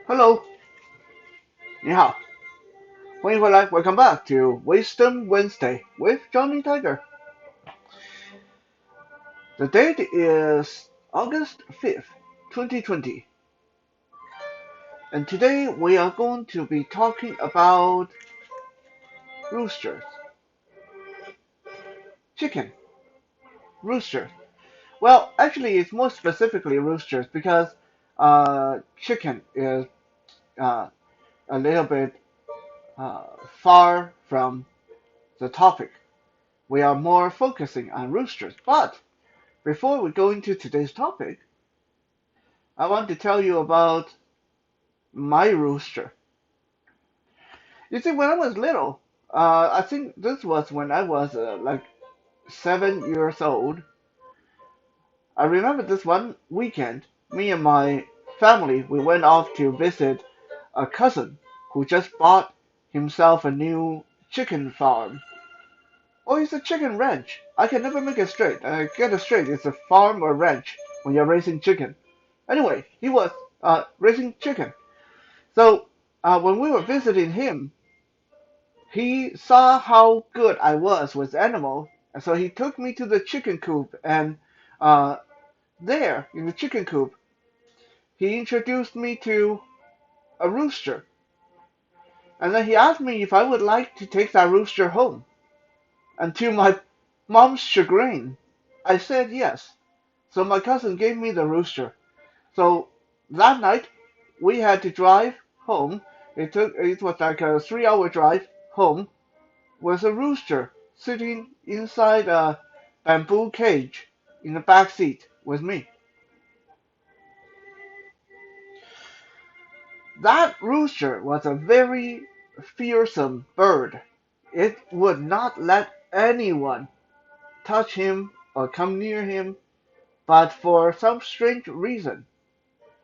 Hello，你好，欢迎回来，Welcome back to Wisdom Wednesday with Johnny Tiger. The date is August 5th, 2020, and today we are going to be talking about roosters, chicken, roosters. Well, actually, it's more specifically roosters because chicken is uh, a little bit uh, far from the topic. We are more focusing on roosters, but before we go into today's topic, I want to tell you about my rooster. You see, when I was little, I think this was when I was like 7 years old. I remember this one weekend, me and my family, we went off to visit a cousin who just bought himself a new chicken farm. Oh, it's a chicken ranch. I can never make it straight. Get it straight. It's a farm or ranch when you're raising chicken. Anyway, he was raising chicken. So when we were visiting him, he saw how good I was with animals, and so he took me to the chicken coop. And uh, there, in the chicken coop, he introduced me to a rooster. And then he asked me if I would like to take that rooster home. And to my mom's chagrin, I said yes. So my cousin gave me the rooster. So that night, we had to drive home. It was like a 3 hour drive home with a rooster sitting inside a bamboo cage in the back seat with me. That rooster was a very fearsome bird. It would not let anyone touch him or come near him, but for some strange reason,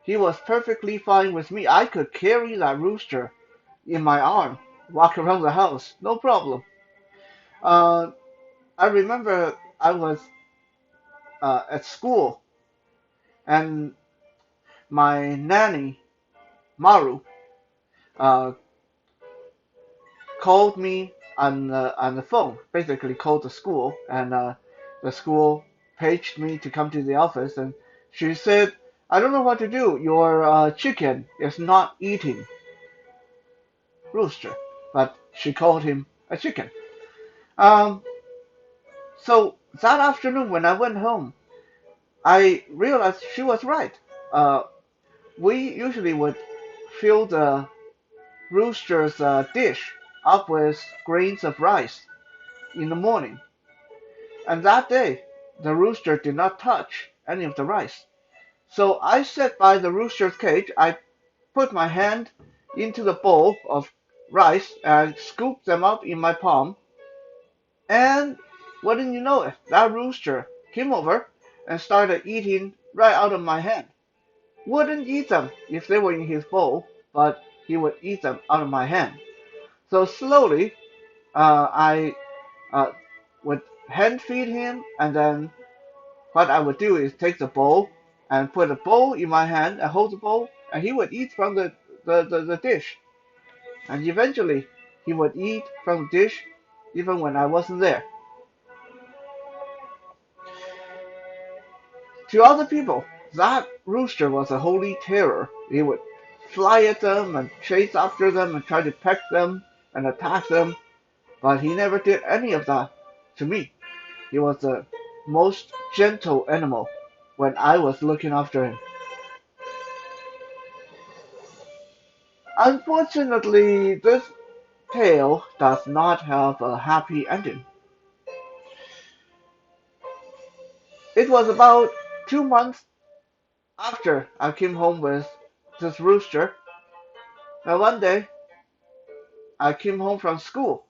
he was perfectly fine with me. I could carry that rooster in my arm, walk around the house, no problem. Uh, I remember I was at school, and my nanny Maru uh, called me on the phone, basically called the school, and the school paged me to come to the office, and she said, "I don't know what to do. Your chicken is not eating rooster," but she called him a chicken. Um, so that afternoon when I went home, I realized she was right. Uh, we usually would fill the rooster's dish up with grains of rice in the morning, and that day the rooster did not touch any of the rice. So I sat by the rooster's cage. I put my hand into the bowl of rice and scooped them up in my palm. And wouldn't you know it, that rooster came over and started eating right out of my hand. Wouldn't eat them if they were in his bowl, but he would eat them out of my hand. So slowly, I uh, would hand feed him, and then what I would do is take the bowl and put a bowl in my hand and hold the bowl, and he would eat from the dish. And eventually, he would eat from the dish even when I wasn't there. To other people, that rooster was a holy terror. He would fly at them and chase after them and try to peck them and attack them, but he never did any of that to me. He was the most gentle animal when I was looking after him. Unfortunately, this tale does not have a happy ending. It was about 2 months after I came home with this rooster, and one day I came home from school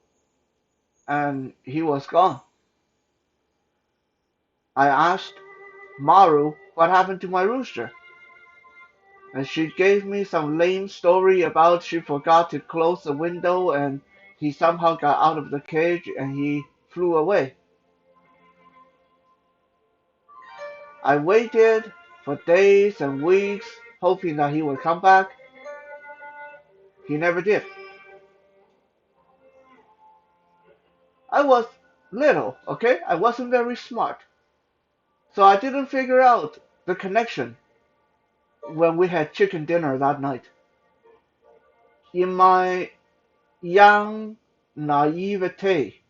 and he was gone. I asked Maru what happened to my rooster, and she gave me some lame story about she forgot to close the window and he somehow got out of the cage and he flew away. I waited for days and weeks hoping that he would come back, He never did. I was little, okay? I wasn't very smart. So I didn't figure out the connection when we had chicken dinner that night. In my young naivete,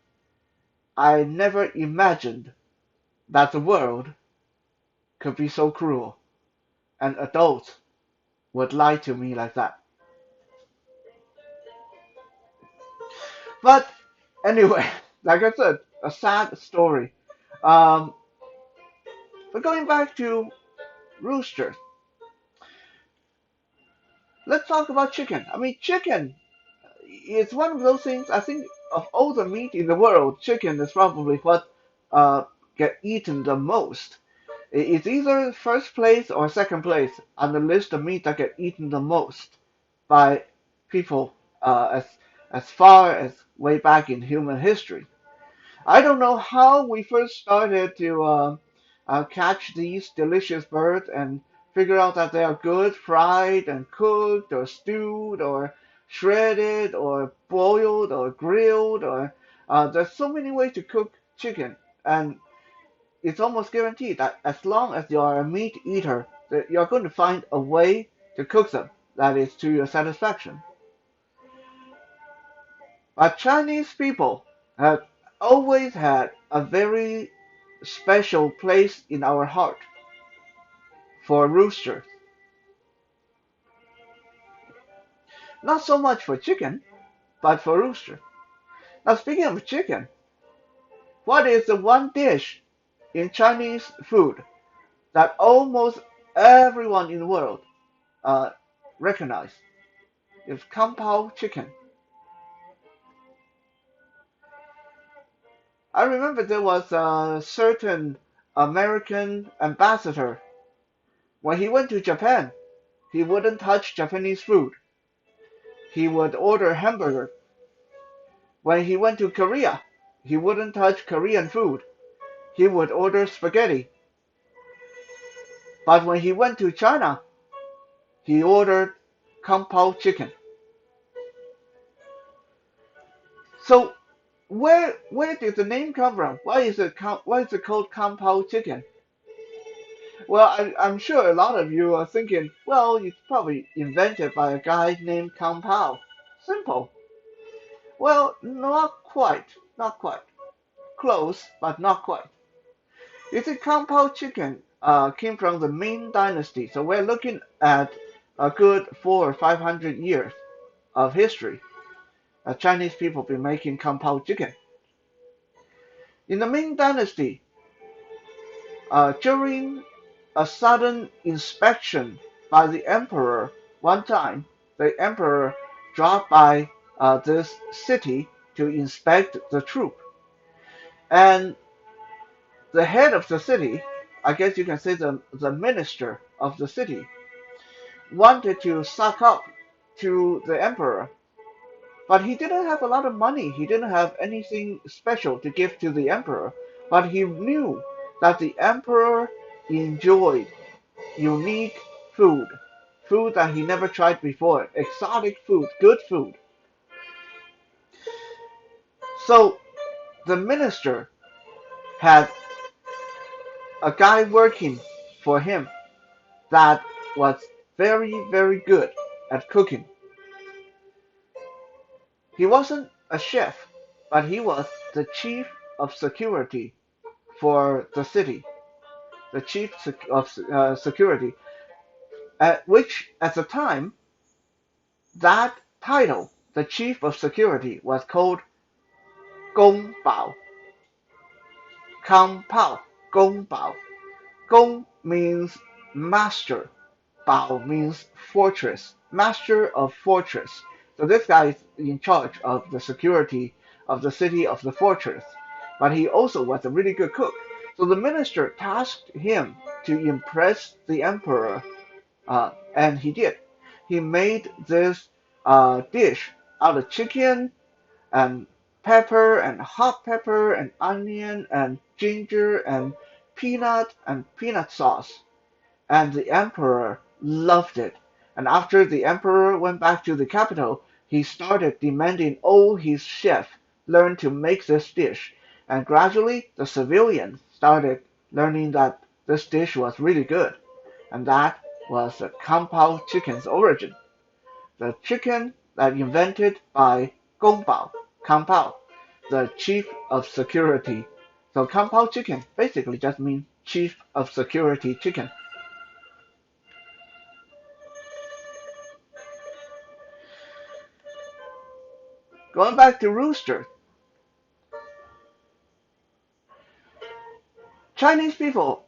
I never imagined that the world could be so cruel and adults would lie to me like that. But anyway, like I said, a sad story. Um, but going back to roosters, let's talk about chicken. I mean, chicken is one of those things. I think of all the meat in the world, chicken is probably what uh, get eaten the most. It's either first place or second place on the list of meat that get eaten the most by people as far as way back in human history. I don't know how we first started to catch these delicious birds and figure out that they are good fried and cooked or stewed or shredded or boiled or grilled or there's so many ways to cook chicken, and it's almost guaranteed that as long as you are a meat eater, that you're going to find a way to cook them that is to your satisfaction. But Chinese people have always had a very special place in our heart for roosters. Not so much for chicken, but for rooster. Now, speaking of chicken, what is the one dish in Chinese food that almost everyone in the world uh, recognize? It's kung pao chicken. I remember there was a certain American ambassador. When he went to Japan, he wouldn't touch Japanese food. He would order hamburger. When he went to Korea, he wouldn't touch Korean food. He would order spaghetti. But when he went to China, he ordered kung pao chicken. So where did the name come from? Why is it called kung pao chicken? Well, I'm sure a lot of you are thinking, well, it's probably invented by a guy named Kung Pao. Simple. Well, not quite. Not quite. Close, but not quite. You see, Kung Pao chicken came from the Ming Dynasty, so we're looking at a good 400 or 500 years of history. Chinese people been making Kung Pao chicken. In the Ming Dynasty, during a sudden inspection by the emperor one time, the emperor dropped by this city to inspect the troop. And the head of the city, I guess you can say the minister of the city, wanted to suck up to the emperor. But he didn't have a lot of money. He didn't have anything special to give to the emperor. But he knew that the emperor enjoyed unique food, food that he never tried before, exotic food, good food. So the minister had a guy working for him that was very, very good at cooking. He wasn't a chef, but he was the chief of security for the city, the chief of security, which at the time, that title, the chief of security, was called Gong Bao, Kang Pao, Gong Bao. Gong means master, Bao means fortress, master of fortress. So this guy is in charge of the security of the city of the fortress. But he also was a really good cook. So the minister tasked him to impress the emperor, and he did. He made this dish out of chicken and pepper and hot pepper and onion and ginger and peanut sauce, and the emperor loved it. And after the emperor went back to the capital, he started demanding all his chefs learn to make this dish. And gradually, the civilians started learning that this dish was really good. And that was the Kung Pao chicken's origin. The chicken that invented by Gong Bao, Kung Pao, the chief of security. So Kung Pao chicken basically just means chief of security chicken. Going back to roosters, Chinese people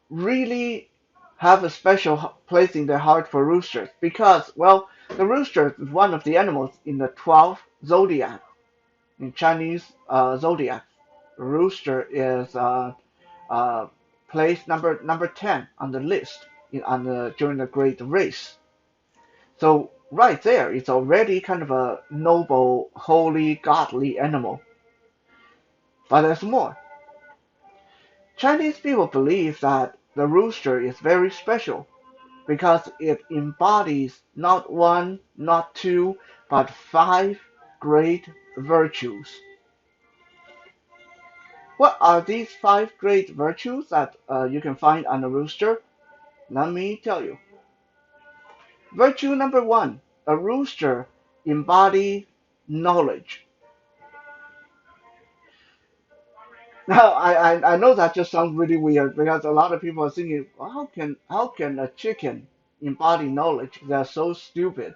really have a special place in their heart for roosters because, well, the rooster is one of the animals in the 12 zodiac. In Chinese zodiac, rooster is uh, place number 10 on the list during the Great Race. So right there, it's already kind of a noble, holy, godly animal. But there's more. Chinese people believe that the rooster is very special because it embodies not one, not two, but five great virtues. What are these five great virtues that you can find on a rooster? Let me tell you. Virtue number one, a rooster embodies knowledge. Now, I know that just sounds really weird because a lot of people are thinking, well, how can a chicken embody knowledge? They're so stupid.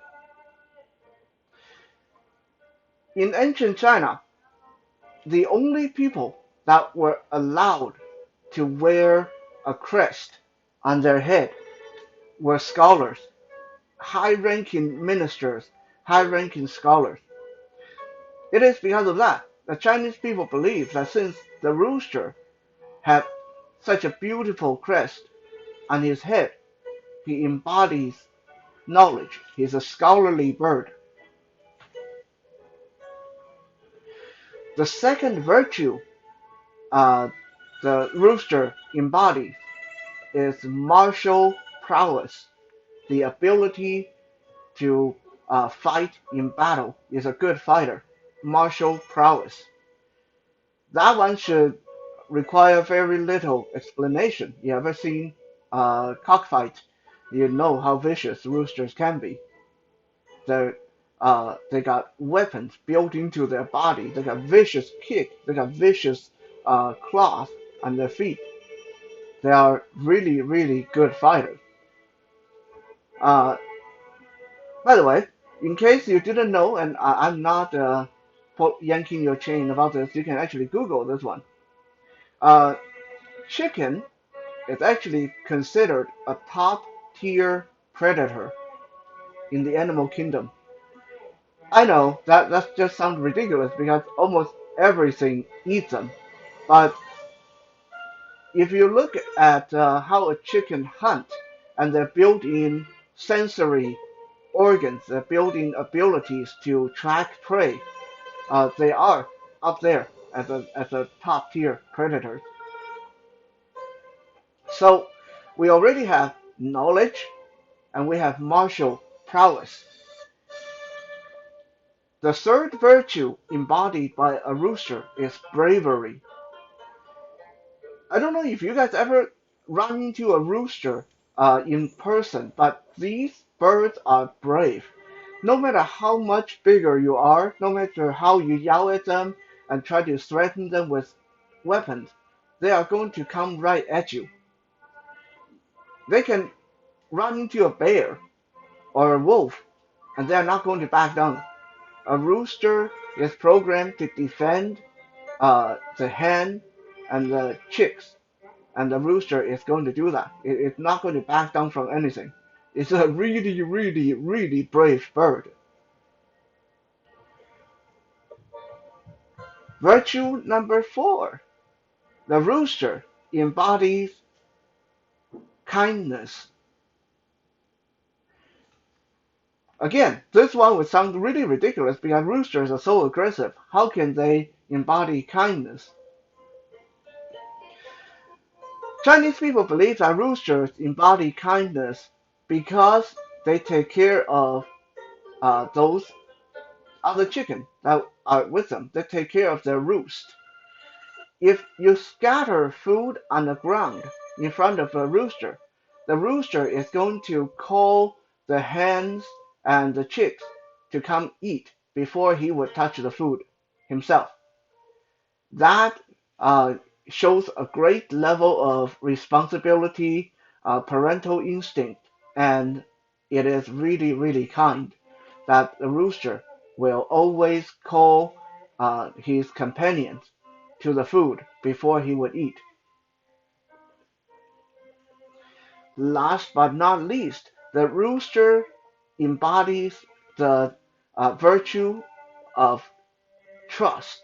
In ancient China, the only people that were allowed to wear a crest on their head were scholars, high-ranking ministers, high-ranking scholars. It is because of that that Chinese people believe that since the rooster had such a beautiful crest on his head, he embodies knowledge. He's a scholarly bird. The second virtue uh, the rooster embodies is martial prowess, the ability to fight in battle. Is a good fighter. Martial prowess. That one should require very little explanation. You ever seen cockfight? You know how vicious roosters can be. They got weapons built into their body. They got vicious kick. They got vicious claws on their feet. They are really, really good fighters. Uh, by the way, in case you didn't know, and I'm not yanking your chain about this, you can actually Google this one. Uh, chicken is actually considered a top tier predator in the animal kingdom. I know that just sounds ridiculous because almost everything eats them. But if you look at how a chicken hunt and their built-in sensory organs, their built-in abilities to track prey, they are up there as a top tier predator. So we already have knowledge and we have martial prowess. The third virtue embodied by a rooster is bravery. I don't know if you guys ever run into a rooster in person, but these birds are brave. No matter how much bigger you are, no matter how you yell at them and try to threaten them with weapons, they are going to come right at you. They can run into a bear or a wolf and they are not going to back down. A rooster is programmed to defend the hen and the chicks, and the rooster is going to do that. It's not going to back down from anything. It's a really, really, really brave bird. Virtue number four, the rooster embodies kindness. Again, this one would sound really ridiculous because roosters are so aggressive. How can they embody kindness? Chinese people believe that roosters embody kindness because they take care of those other chicken that are with them. They take care of their roost. If you scatter food on the ground in front of a rooster, the rooster is going to call the hens and the chicks to come eat before he would touch the food himself. That uh, shows a great level of responsibility, parental instinct, and it is really, really kind that the rooster will always call his companions to the food before he would eat. Last but not least, the rooster embodies the virtue of trust.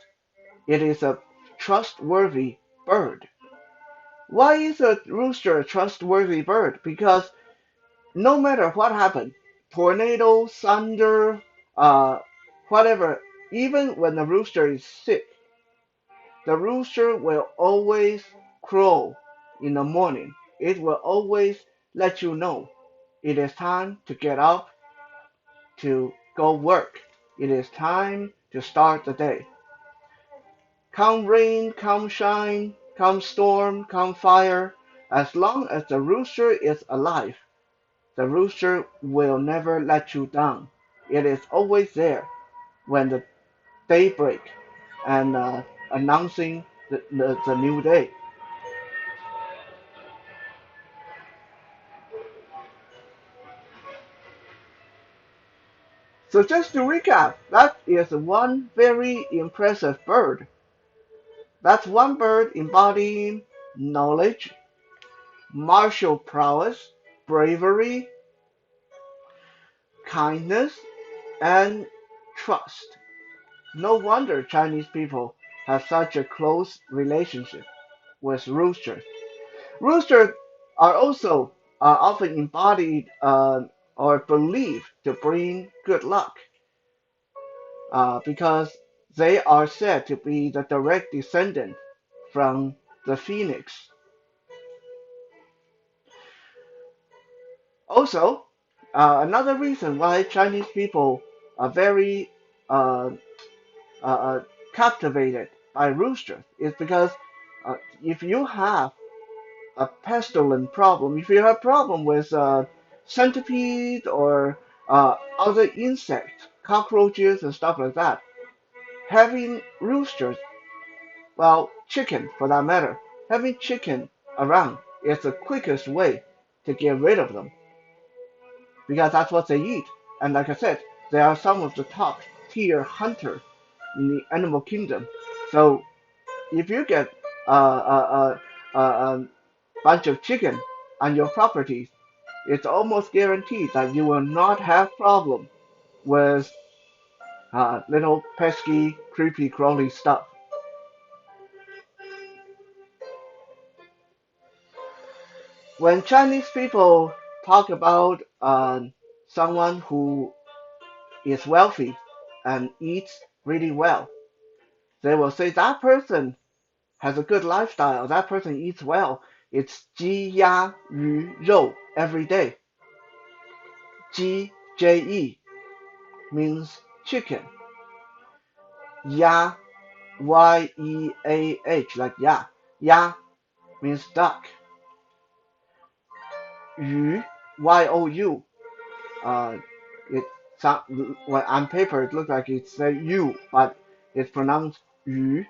It is a trustworthy bird. Why is a rooster a trustworthy bird? Because no matter what happens, tornado, thunder, uh, whatever, even when the rooster is sick, the rooster will always crow in the morning. It will always let you know it is time to get up to go work. It is time to start the day. Come rain, come shine, come storm, come fire, as long as the rooster is alive, the rooster will never let you down. It is always there when the day break and announcing the new day. So just to recap, that is one very impressive bird. That's one bird embodying knowledge, martial prowess, bravery, kindness, and trust. No wonder Chinese people have such a close relationship with roosters. Roosters are also often embodied or believed to bring good luck because they are said to be the direct descendant from the phoenix. Also, another reason why Chinese people are very uh, uh, captivated by roosters is because if you have a pestilent problem, if you have a problem with centipede or other insects, cockroaches and stuff like that, having roosters, well, chicken for that matter, having chicken around is the quickest way to get rid of them because that's what they eat. And like I said, they are some of the top tier hunters in the animal kingdom. So if you get a bunch of chicken on your property, it's almost guaranteed that you will not have problem with little pesky, creepy, crawly stuff. When Chinese people talk about someone who is wealthy and eats really well, they will say that person has a good lifestyle. That person eats well. It's 鸡鸭鱼肉 every day. 鸡 J-E means chicken. Ya Y-E-A-H like ya. Ya means duck. Yu Y-O-U. Uh, it well, on paper it looks like it's a U, but it's pronounced yu.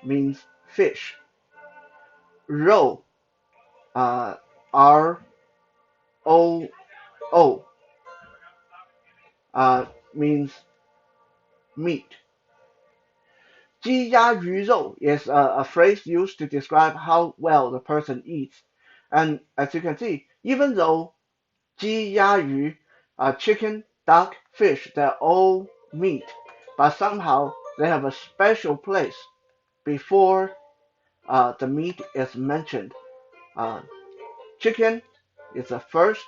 Means fish. Rou. R-O-O. Means meat. 鸡鸭鱼肉 is a phrase used to describe how well the person eats. And as you can see, even though 鸡鸭鱼, chicken, duck, fish, they're all meat, but somehow they have a special place before the meat is mentioned. Uh, Chicken is the first,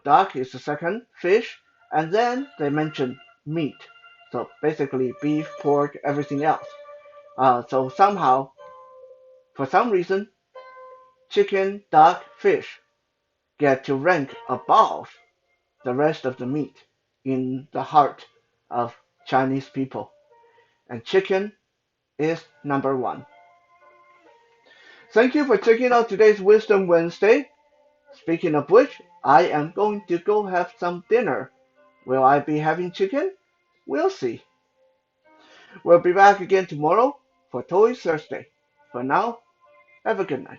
duck is the second, fish, and then they mention meat. So basically beef, pork, everything else. So somehow, for some reason, chicken, duck, fish get to rank above the rest of the meat in the heart of Chinese people. And chicken is number one. Thank you for checking out today's Wisdom Wednesday. Speaking of which, I am going to go have some dinner. Will I be having chicken? We'll see. We'll be back again tomorrow for Toy Thursday. For now, have a good night.